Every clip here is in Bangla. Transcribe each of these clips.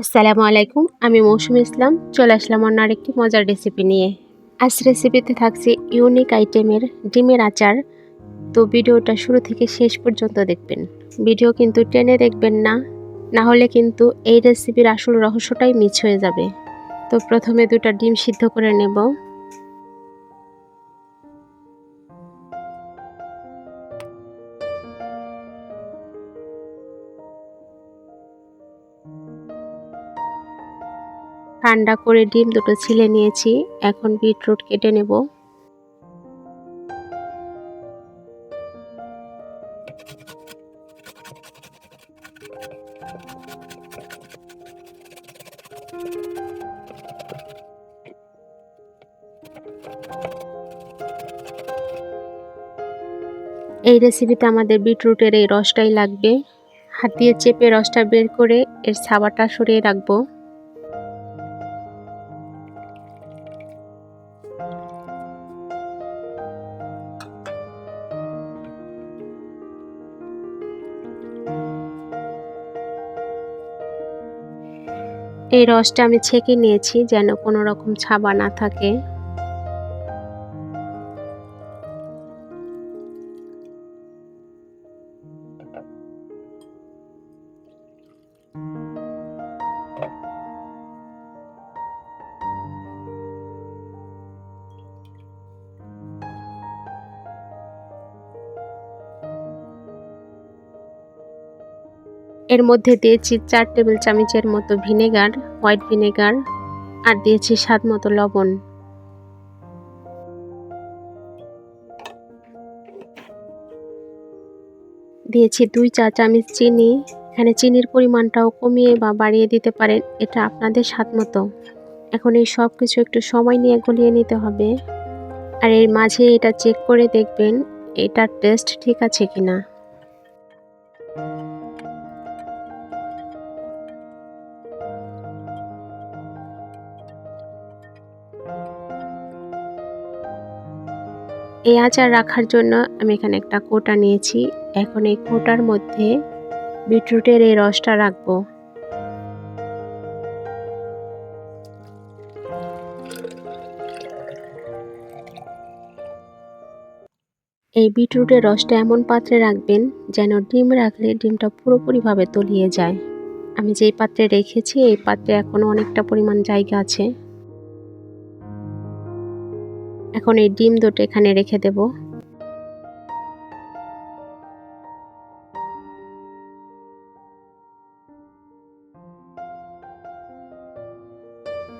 আসসালামু আলাইকুম, আমি মৌসুমী ইসলাম চলে আসলাম অন্য আরেকটি মজার রেসিপি নিয়ে। আজ রেসিপিতে থাকছে ইউনিক আইটেমের ডিমের আচার। তো ভিডিওটা শুরু থেকে শেষ পর্যন্ত দেখবেন। ভিডিও কিন্তু টেনে দেখবেন না, না হলে কিন্তু এই রেসিপির আসল রহস্যটাই মিস হয়ে যাবে। তো প্রথমে দুটো ডিম সিদ্ধ করে নেব। ঠান্ডা করে ডিম দুটো ছিলে নিয়েছি, এখন বিটরুট কেটে নেব। এই রেসিপিতে আমাদের বিটরুটের এই রসটাই লাগবে। হাত দিয়ে চেপে রসটা বের করে এর ছাবাটা সরিয়ে রাখবো। এই রসটা আমি ছেঁকে নিয়েছি যেন কোনো রকম ছাবা না থাকে। এর মধ্যে দিয়েছি 4 টেবিল চামচের মতো ভিনেগার, হোয়াইট ভিনেগার, আর দিয়েছি স্বাদ মতো লবণ। দিয়েছি 2 চা চামচ চিনি। এখানে চিনির পরিমাণটাও কমিয়ে বা বাড়িয়ে দিতে পারেন, এটা আপনাদের স্বাদ মতো। এখন এই সব কিছু একটু সময় নিয়ে গলিয়ে নিতে হবে। আর এর মাঝে এটা চেক করে দেখবেন এটার টেস্ট ঠিক আছে কিনা। এই আচার রাখার জন্য আমি এখানে একটা কৌটা নিয়েছি। এখন এই কৌটার মধ্যে বিটরুটের এই রসটা রাখবো। এই বিটরুটের রসটা এমন পাত্রে রাখবেন যেন ডিম রাখলে ডিমটা পুরোপুরিভাবে তলিয়ে যায়। আমি যেই পাত্রে রেখেছি এই পাত্রে এখনো অনেকটা পরিমাণ জায়গা আছে। এখন এই ডিম দুটো এখানে রেখে দেব।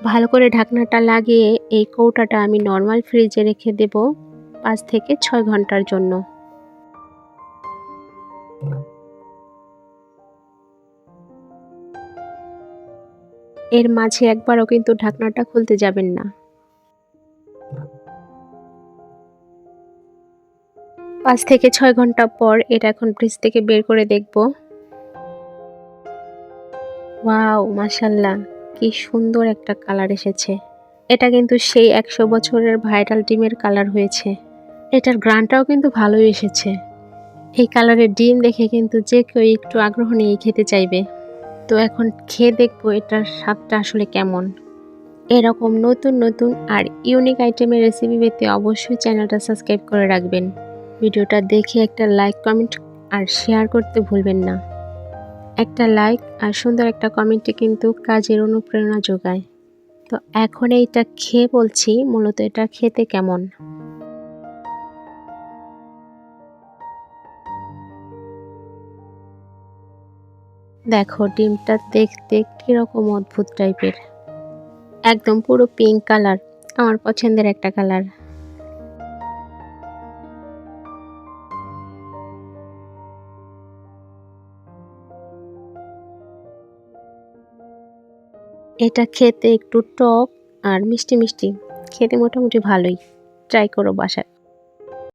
ভালো করে ঢাকনাটা লাগিয়ে এই কৌটাটা আমি নর্মাল ফ্রিজে রেখে দেব 5 থেকে 6 ঘন্টার জন্য। এর মাঝে একবারও কিন্তু ঢাকনাটা খুলতে যাবেন না। 5 থেকে 6 ঘন্টা পর এটা এখন ফ্রিজ থেকে বের করে দেখব। ওয়াও, মাশাআল্লাহ, কি সুন্দর একটা কালার এসেছে। এটা কিন্তু সেই 100 বছরের ভাইরাল ডিমের কালার হয়েছে। এটার ঘ্রাণটাও কিন্তু ভালোই এসেছে। এই কালারের ডিম দেখে কিন্তু যে কেউ একটু আগ্রহ নিয়ে খেতে চাইবে। তো এখন খেয়ে দেখবো এটার স্বাদটা আসলে কেমন। এরকম নতুন নতুন আর ইউনিক আইটেমের রেসিপি পেতে অবশ্যই চ্যানেলটা সাবস্ক্রাইব করে রাখবেন। ভিডিওটা দেখে একটা লাইক, কমেন্ট আর শেয়ার করতে ভুলবেন না। একটা লাইক আর সুন্দর একটা কমেন্টে কিন্তু কাজের অনুপ্রেরণা যোগায়। তো এখন এইটা খেয়ে বলছি মূলত এটা খেতে কেমন। দেখো ডিমটা দেখতে কিরকম অদ্ভুত টাইপের, একদম পুরো পিঙ্ক কালার, আমার পছন্দের একটা কালার। এটা খেতে একটু টক আর মিষ্টি মিষ্টি, খেতে মোটামুটি ভালোই। ট্রাই করো বাসায়।